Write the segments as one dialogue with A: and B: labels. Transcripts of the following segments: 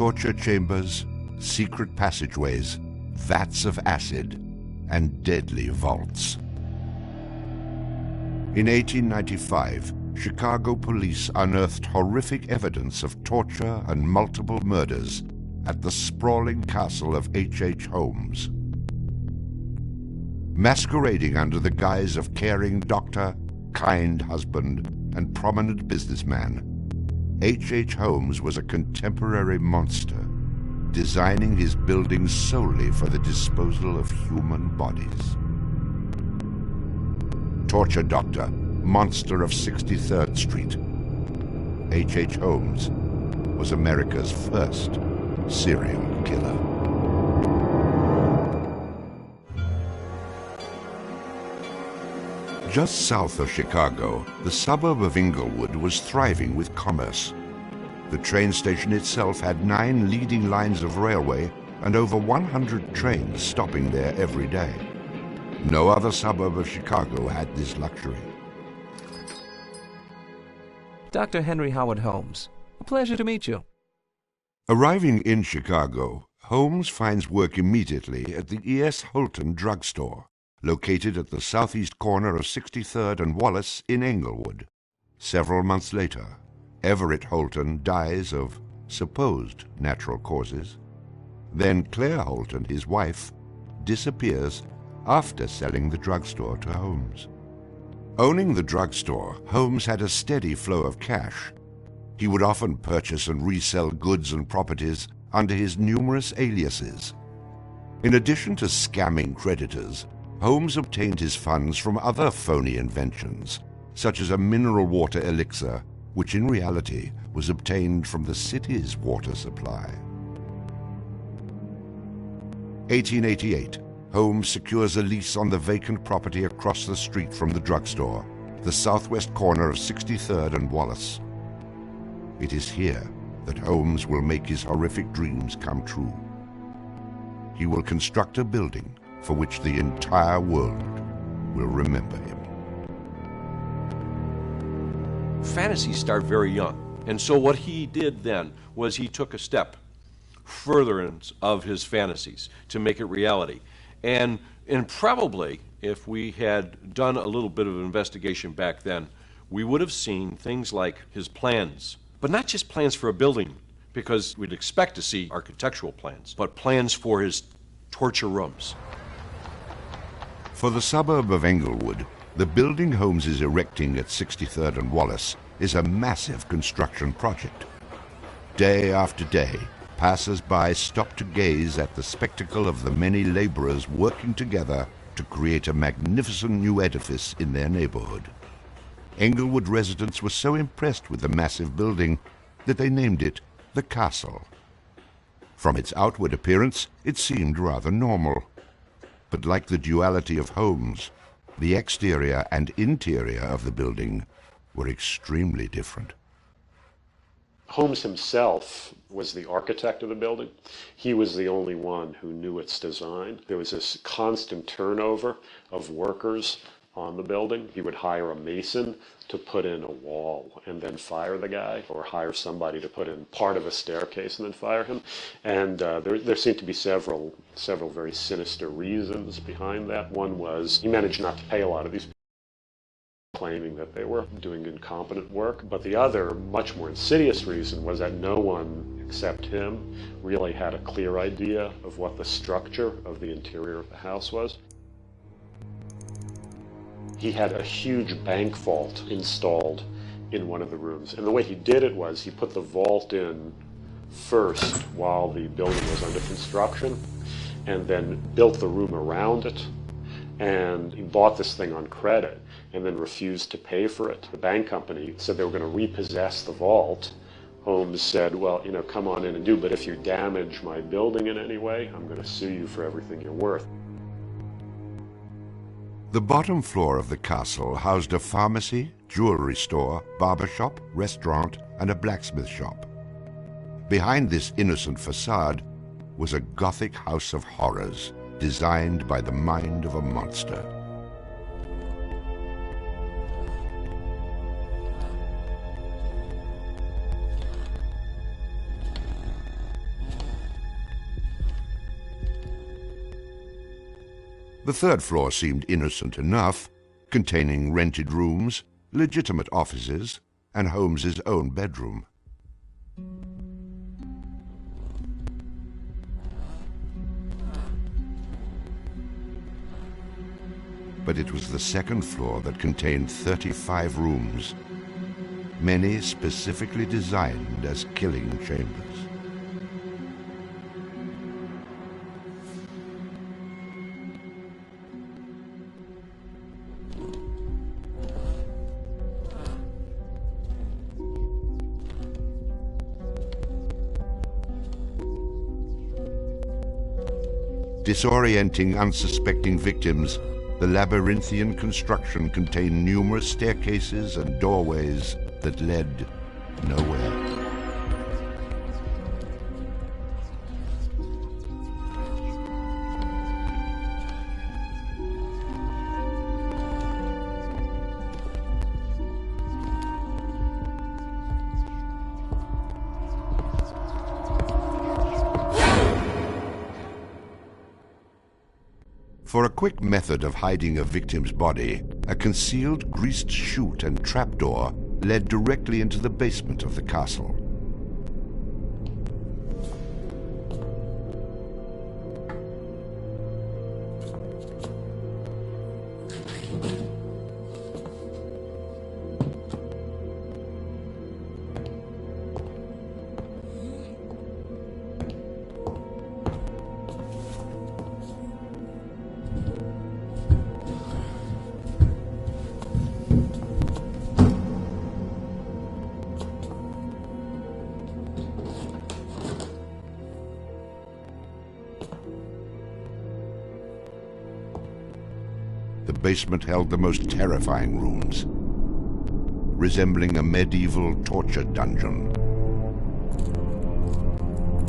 A: torture chambers, secret passageways, vats of acid, and deadly vaults. In 1895, Chicago police unearthed horrific evidence of torture and multiple murders at the sprawling castle of H.H. Holmes. Masquerading under the guise of caring doctor, kind husband, and prominent businessman, H.H. Holmes was a contemporary monster, designing his buildings solely for the disposal of human bodies. Torture doctor, monster of 63rd Street, H.H. Holmes was America's first serial killer. Just south of Chicago, the suburb of Englewood was thriving with commerce. The train station itself had 9 leading lines of railway and over 100 trains stopping there every day. No other suburb of Chicago had this luxury.
B: Dr. Henry Howard Holmes, a pleasure to meet you.
A: Arriving in Chicago, Holmes finds work immediately at the E.S. Holton drugstore, located at the southeast corner of 63rd and Wallace in Englewood. Several months later, Everett Holton dies of supposed natural causes. Then Claire Holton, his wife, disappears after selling the drugstore to Holmes. Owning the drugstore, Holmes had a steady flow of cash. He would often purchase and resell goods and properties under his numerous aliases. In addition to scamming creditors, Holmes obtained his funds from other phony inventions, such as a mineral water elixir, which in reality was obtained from the city's water supply. 1888, Holmes secures a lease on the vacant property across the street from the drugstore, the southwest corner of 63rd and Wallace. It is here that Holmes will make his horrific dreams come true. He will construct a building for which the entire world will remember him.
C: Fantasies start very young, and so what he did then was he took a step furtherance of his fantasies to make it reality. And probably, if we had done a little bit of investigation back then, we would have seen things like his plans, but not just plans for a building, because we'd expect to see architectural plans, but plans for his torture rooms.
A: For the suburb of Englewood, the building Holmes is erecting at 63rd and Wallace is a massive construction project. Day after day, passers-by stop to gaze at the spectacle of the many laborers working together to create a magnificent new edifice in their neighborhood. Englewood residents were so impressed with the massive building that they named it the Castle. From its outward appearance, it seemed rather normal. But like the duality of Holmes, the exterior and interior of the building were extremely different.
D: Holmes himself was the architect of the building. He was the only one who knew its design. There was this constant turnover of workers on the building. He would hire a mason to put in a wall and then fire the guy, or hire somebody to put in part of a staircase and then fire him. And there seemed to be several very sinister reasons behind that. One was he managed not to pay a lot of these people, claiming that they were doing incompetent work. But the other, much more insidious reason was that no one except him really had a clear idea of what the structure of the interior of the house was. He had a huge bank vault installed in one of the rooms. And the way he did it was he put the vault in first while the building was under construction, and then built the room around it. And he bought this thing on credit and then refused to pay for it. The bank company said they were going to repossess the vault. Holmes said, well, come on in and do, but if you damage my building in any way, I'm going to sue you for everything you're worth.
A: The bottom floor of the castle housed a pharmacy, jewelry store, barber shop, restaurant, and a blacksmith shop. Behind this innocent facade was a Gothic house of horrors designed by the mind of a monster. The third floor seemed innocent enough, containing rented rooms, legitimate offices, and Holmes's own bedroom. But it was the second floor that contained 35 rooms, many specifically designed as killing chambers. Disorienting unsuspecting victims, the labyrinthian construction contained numerous staircases and doorways that led nowhere. For a quick method of hiding a victim's body, a concealed greased chute and trapdoor led directly into the basement of the castle. The basement held the most terrifying rooms, resembling a medieval torture dungeon.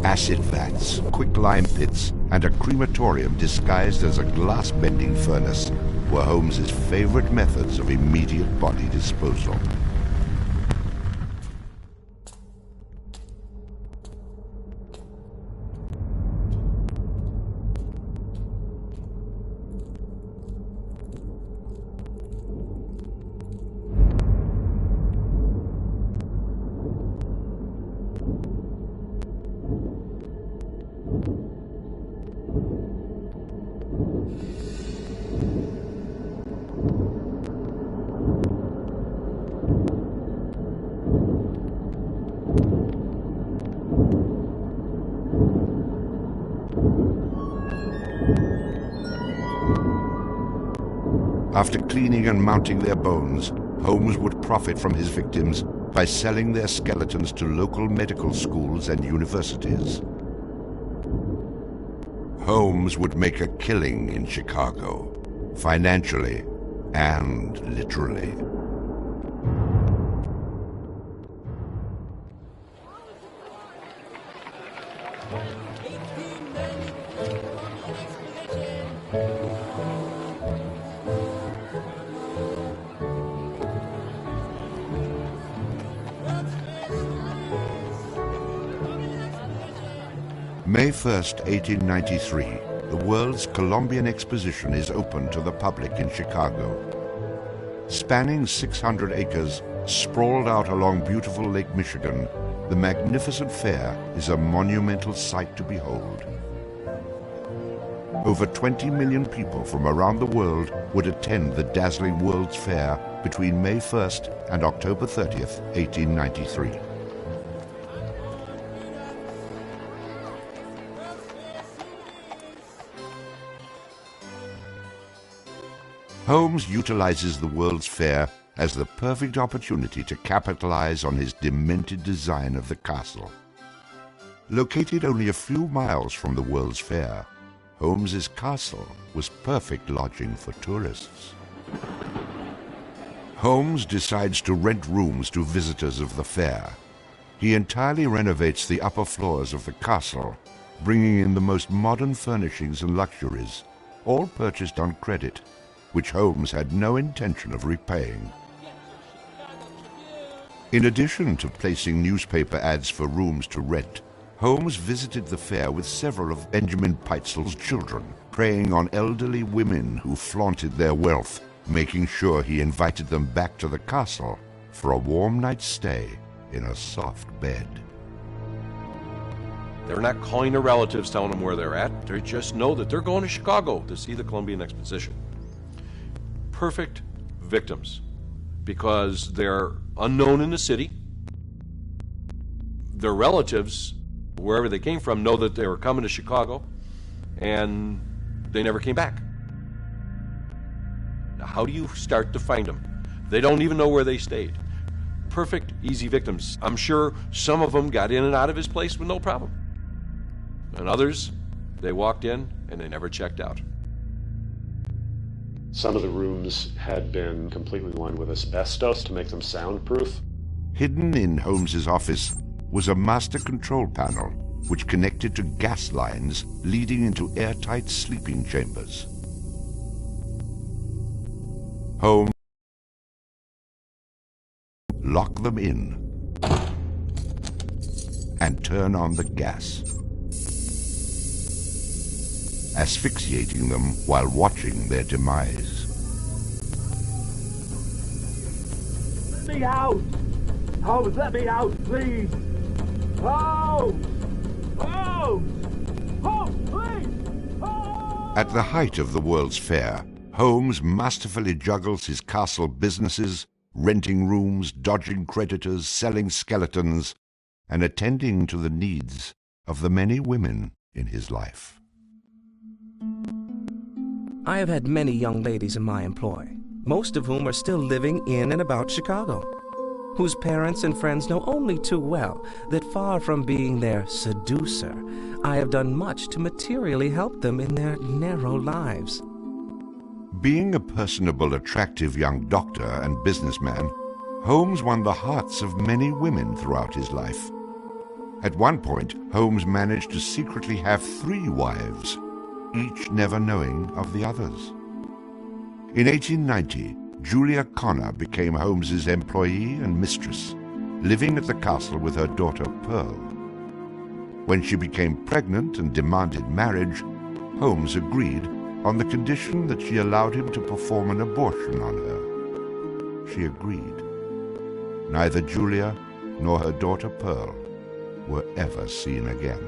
A: Acid vats, quicklime pits, and a crematorium disguised as a glass-bending furnace were Holmes's favorite methods of immediate body disposal. After cleaning and mounting their bones, Holmes would profit from his victims by selling their skeletons to local medical schools and universities. Holmes would make a killing in Chicago, financially and literally. May 1st, 1893, the World's Columbian Exposition is open to the public in Chicago. Spanning 600 acres, sprawled out along beautiful Lake Michigan, the magnificent fair is a monumental sight to behold. Over 20 million people from around the world would attend the dazzling World's Fair between May 1st and October 30th, 1893. Holmes utilizes the World's Fair as the perfect opportunity to capitalize on his demented design of the castle. Located only a few miles from the World's Fair, Holmes's castle was perfect lodging for tourists. Holmes decides to rent rooms to visitors of the fair. He entirely renovates the upper floors of the castle, bringing in the most modern furnishings and luxuries, all purchased on credit, which Holmes had no intention of repaying. In addition to placing newspaper ads for rooms to rent, Holmes visited the fair with several of Benjamin Peitzel's children, preying on elderly women who flaunted their wealth, making sure he invited them back to the castle for a warm night's stay in a soft bed.
C: They're not calling their relatives, telling them where they're at. They just know that they're going to Chicago to see the Columbian Exposition. Perfect victims, because they're unknown in the city. Their relatives, wherever they came from, know that they were coming to Chicago, and they never came back. Now, how do you start to find them? They don't even know where they stayed. Perfect, easy victims. I'm sure some of them got in and out of his place with no problem. And others, they walked in and they never checked out.
D: Some of the rooms had been completely lined with asbestos to make them soundproof.
A: Hidden in Holmes's office was a master control panel which connected to gas lines leading into airtight sleeping chambers. Holmes locked them in and turn on the gas, asphyxiating them while watching their demise.
E: Let me out! Holmes, let me out, please! Holmes! Holmes! Holmes, please! Holmes!
A: At the height of the World's Fair, Holmes masterfully juggles his castle businesses, renting rooms, dodging creditors, selling skeletons, and attending to the needs of the many women in his life.
B: I have had many young ladies in my employ, most of whom are still living in and about Chicago, whose parents and friends know only too well that far from being their seducer, I have done much to materially help them in their narrow lives.
A: Being a personable, attractive young doctor and businessman, Holmes won the hearts of many women throughout his life. At one point, Holmes managed to secretly have 3 wives, each never knowing of the others. In 1890, Julia Connor became Holmes's employee and mistress, living at the castle with her daughter Pearl. When she became pregnant and demanded marriage, Holmes agreed on the condition that she allowed him to perform an abortion on her. She agreed. Neither Julia nor her daughter Pearl were ever seen again.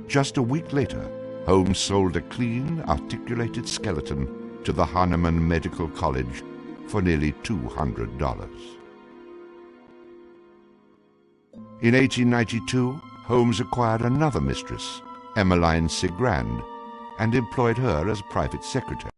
A: Just a week later, Holmes sold a clean, articulated skeleton to the Hahnemann Medical College for nearly $200. In 1892, Holmes acquired another mistress, Emmeline Cigrand, and employed her as private secretary.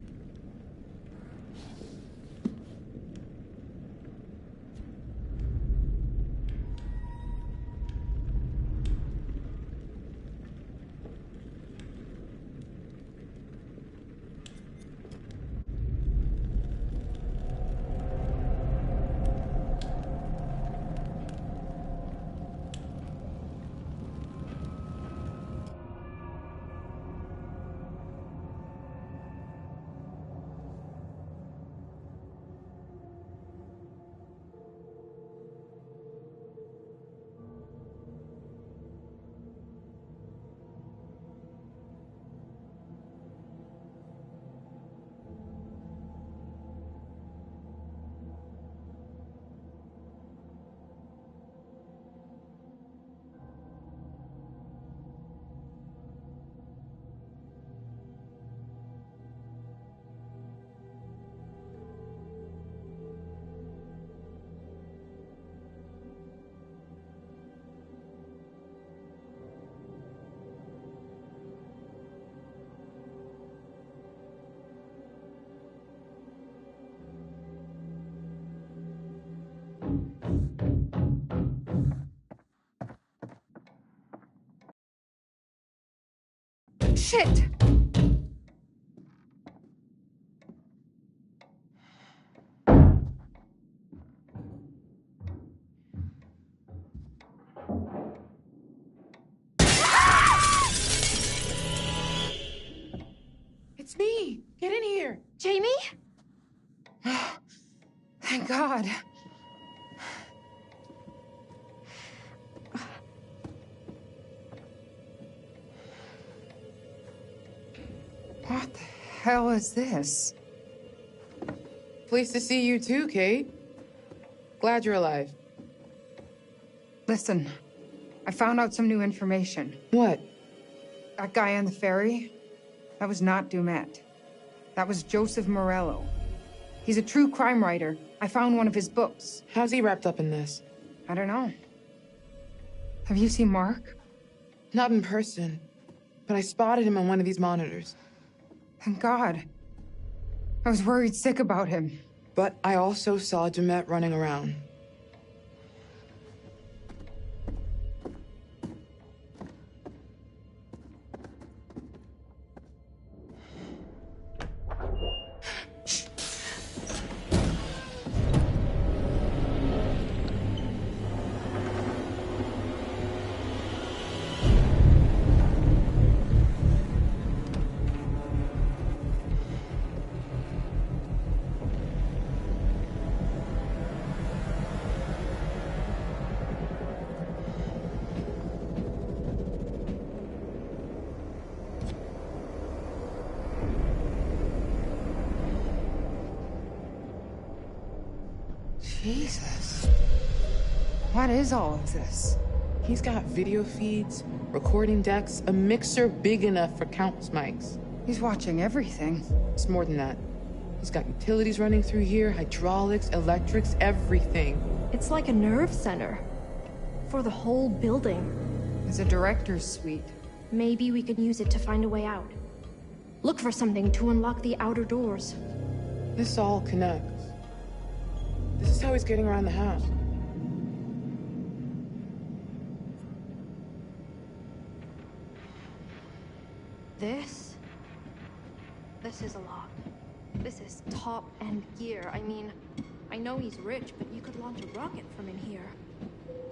F: Shit! It's me! Get in here!
G: Jamie?
F: Thank God. What the hell is this?
G: Pleased to see you too, Kate. Glad you're alive.
F: Listen, I found out some new information.
G: What?
F: That guy on the ferry, that was not Dumet. That was Joseph Morello. He's a true crime writer. I found one of his books.
G: How's he wrapped up in this?
F: I don't know. Have you seen Mark?
G: Not in person, but I spotted him on one of these monitors.
F: Thank God. I was worried sick about him.
G: But I also saw Dumet running around.
F: Jesus. What is all of this?
G: He's got video feeds, recording decks, a mixer big enough for countless mics.
F: He's watching everything.
G: It's more than that. He's got utilities running through here, hydraulics, electrics, everything.
H: It's like a nerve center. For the whole building.
F: It's a director's suite.
H: Maybe we could use it to find a way out. Look for something to unlock the outer doors.
G: This all connects. This is how he's getting around the house.
H: This is a lot. This is top-end gear. I mean, I know he's rich, but you could launch a rocket from in here.